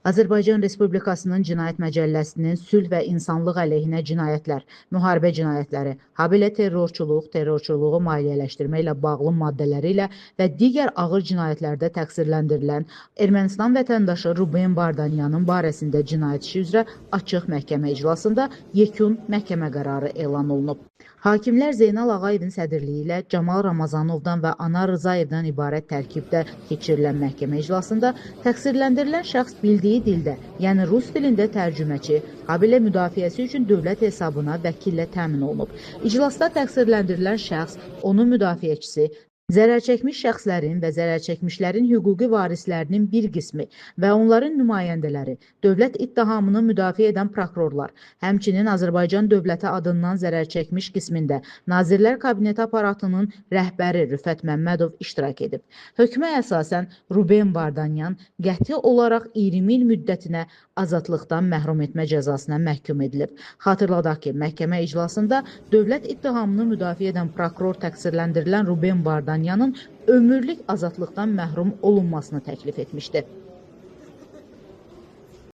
Azərbaycan Respublikasının Cinayət Məcəlləsinin sülh və insanlıq əleyhinə cinayətlər, müharibə cinayətləri, habelə terrorçuluq, terrorçuluğu maliyyələşdirmə ilə bağlı maddələri ilə və digər ağır cinayətlərdə təqsirləndirilən Ermənistan vətəndaşı Ruben Vardanyanın barəsində cinayət işi üzrə açıq məhkəmə iclasında yekun məhkəmə qərarı elan olunub. Hakimlər Zeynal Ağayevin sədrliyi ilə Camal Ramazanovdan və Anar Rızayevdən ibarət tərkibdə keçirilən məhkəmə iclasında təqsirləndirilən şəxs bildiyi dildə, yəni rus dilində tərcüməçi, habelə müdafiəsi üçün dövlət hesabına vəkillə təmin olunub. İclasda təqsirləndirilən şəxs, onun müdafiəçisi, zərərçəkmiş şəxslərin və zərərçəkmişlərin hüquqi varislərinin bir qismi və onların nümayəndələri, dövlət ittihamını müdafiə edən prokurorlar, həmçinin Azərbaycan dövləti adından zərərçəkmiş qismində Nazirlər Kabineti aparatının rəhbəri Rüfət Məmmədov iştirak edib. Hökmə əsasən Ruben Vardanyan qəti olaraq 20 il müddətinə azadlıqdan məhrum etmə cəzasına məhkum edilib. Xatırladaq ki, məhkəmə iclasında dövlət ittihamını müdafiə edən prokuror təqsirləndirilən Ruben Vardanyanın ömürlük azadlıqdan məhrum olunmasını təklif etmişdi.